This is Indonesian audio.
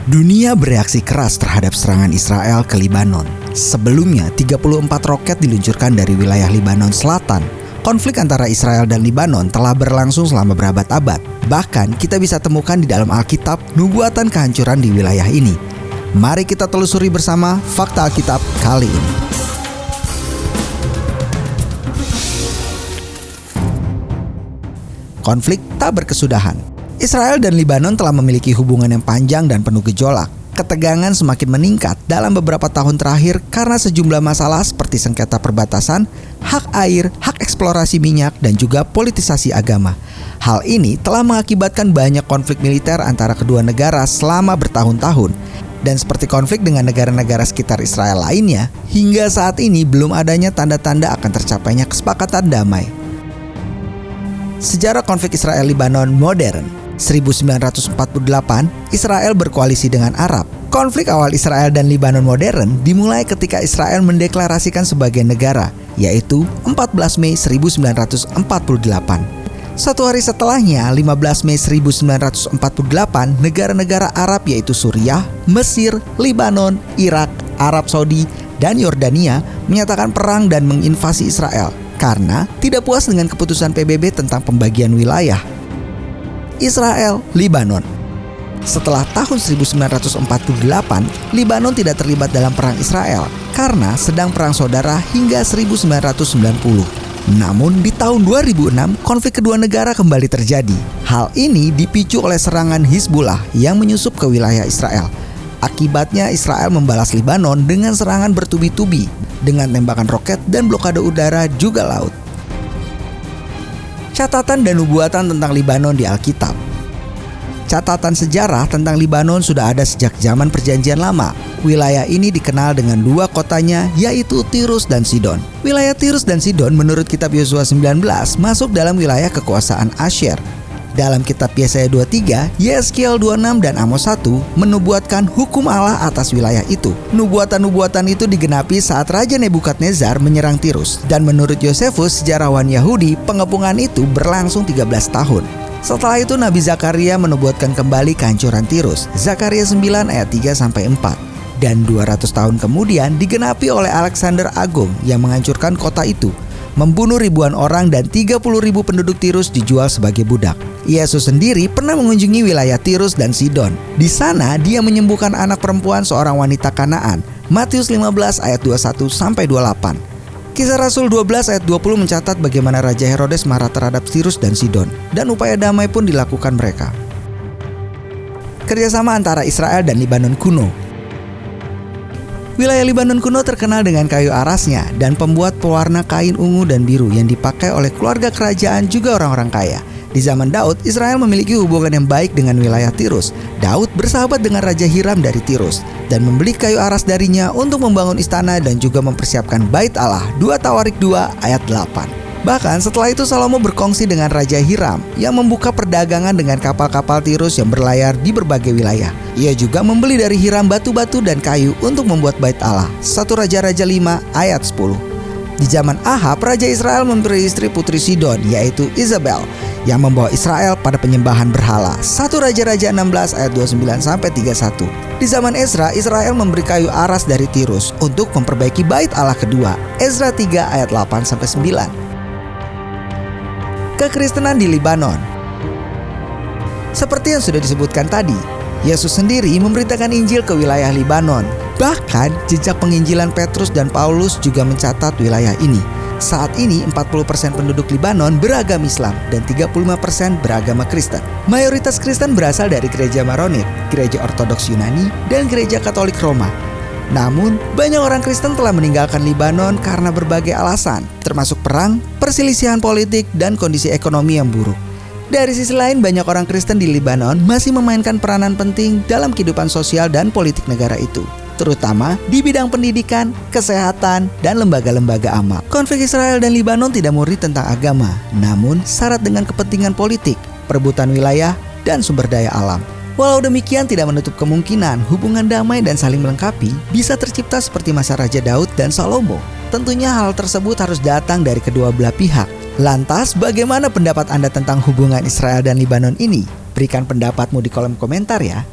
Dunia bereaksi keras terhadap serangan Israel ke Lebanon. Sebelumnya, 34 roket diluncurkan dari wilayah Lebanon Selatan. Konflik antara Israel dan Lebanon telah berlangsung selama berabad-abad. Bahkan, kita bisa temukan di dalam Alkitab nubuatan kehancuran di wilayah ini. Mari kita telusuri bersama fakta Alkitab kali ini. Konflik tak berkesudahan. Israel dan Lebanon telah memiliki hubungan yang panjang dan penuh gejolak. Ketegangan semakin meningkat dalam beberapa tahun terakhir karena sejumlah masalah seperti sengketa perbatasan, hak air, hak eksplorasi minyak, dan juga politisasi agama. Hal ini telah mengakibatkan banyak konflik militer antara kedua negara selama bertahun-tahun. Dan seperti konflik dengan negara-negara sekitar Israel lainnya, hingga saat ini belum adanya tanda-tanda akan tercapainya kesepakatan damai. Sejarah konflik Israel-Lebanon modern. 1948, Israel berkoalisi dengan Arab. Konflik awal Israel dan Lebanon modern dimulai ketika Israel mendeklarasikan sebagai negara, yaitu 14 Mei 1948. Satu hari setelahnya, 15 Mei 1948, negara-negara Arab yaitu Suriah, Mesir, Lebanon, Irak, Arab Saudi, dan Yordania menyatakan perang dan menginvasi Israel karena tidak puas dengan keputusan PBB tentang pembagian wilayah. Israel, Lebanon. Setelah tahun 1948, Lebanon tidak terlibat dalam perang Israel karena sedang perang saudara hingga 1990. Namun di tahun 2006, konflik kedua negara kembali terjadi. Hal ini dipicu oleh serangan Hizbullah yang menyusup ke wilayah Israel. Akibatnya Israel membalas Lebanon dengan serangan bertubi-tubi dengan tembakan roket dan blokade udara juga laut. Catatan dan nubuatan tentang Lebanon di Alkitab. Catatan sejarah tentang Lebanon sudah ada sejak zaman Perjanjian Lama. Wilayah ini dikenal dengan dua kotanya, yaitu Tirus dan Sidon. Wilayah Tirus dan Sidon menurut kitab Yosua 19 masuk dalam wilayah kekuasaan Asyir. Dalam kitab Yesaya 23, Yeskiel 26 dan Amos 1 menubuatkan hukum Allah atas wilayah itu. Nubuatan-nubuatan itu digenapi saat Raja Nebukadnezar menyerang Tirus. Dan menurut Yosefus, sejarawan Yahudi, pengepungan itu berlangsung 13 tahun. Setelah itu Nabi Zakaria menubuatkan kembali kehancuran Tirus. Zakaria 9 ayat 3-4. Dan 200 tahun kemudian digenapi oleh Alexander Agung yang menghancurkan kota itu, membunuh ribuan orang dan 30.000 penduduk Tirus dijual sebagai budak. Yesus sendiri pernah mengunjungi wilayah Tirus dan Sidon. Di sana dia menyembuhkan anak perempuan seorang wanita Kanaan. Matius 15 ayat 21-28. Kisah Rasul 12 ayat 20 mencatat bagaimana Raja Herodes marah terhadap Tirus dan Sidon, dan upaya damai pun dilakukan mereka. Kerjasama antara Israel dan Lebanon kuno. Wilayah Lebanon kuno terkenal dengan kayu arasnya dan pembuat pewarna kain ungu dan biru yang dipakai oleh keluarga kerajaan juga orang-orang kaya. Di zaman Daud, Israel memiliki hubungan yang baik dengan wilayah Tirus. Daud bersahabat dengan Raja Hiram dari Tirus dan membeli kayu aras darinya untuk membangun istana dan juga mempersiapkan Bait Allah. 2 Tawarik 2 ayat 8. Bahkan setelah itu Salomo berkongsi dengan Raja Hiram yang membuka perdagangan dengan kapal-kapal Tirus yang berlayar di berbagai wilayah. Ia juga membeli dari Hiram batu-batu dan kayu untuk membuat Bait Allah. 1 Raja-Raja 5 ayat 10. Di zaman Ahab, Raja Israel memberi istri putri Sidon yaitu Isabel yang membawa Israel pada penyembahan berhala. 1 Raja-Raja 16 ayat 29-31. Di zaman Ezra, Israel memberi kayu aras dari Tirus untuk memperbaiki Bait Allah kedua. Ezra 3 ayat 8-9. Kekristenan di Lebanon. Seperti yang sudah disebutkan tadi, Yesus sendiri memberitakan Injil ke wilayah Lebanon. Bahkan jejak penginjilan Petrus dan Paulus juga mencatat wilayah ini. Saat ini 40% penduduk Lebanon beragama Islam dan 35% beragama Kristen. Mayoritas Kristen berasal dari gereja Maronit, gereja Ortodoks Yunani, dan gereja Katolik Roma. Namun, banyak orang Kristen telah meninggalkan Lebanon karena berbagai alasan, termasuk perang, perselisihan politik, dan kondisi ekonomi yang buruk. Dari sisi lain, banyak orang Kristen di Lebanon masih memainkan peranan penting dalam kehidupan sosial dan politik negara itu, terutama di bidang pendidikan, kesehatan, dan lembaga-lembaga amal. Konflik Israel dan Lebanon tidak murni tentang agama, namun syarat dengan kepentingan politik, perebutan wilayah, dan sumber daya alam. Walau demikian, tidak menutup kemungkinan hubungan damai dan saling melengkapi bisa tercipta seperti masa Raja Daud dan Salomo. Tentunya hal tersebut harus datang dari kedua belah pihak. Lantas, bagaimana pendapat Anda tentang hubungan Israel dan Lebanon ini? Berikan pendapatmu di kolom komentar ya.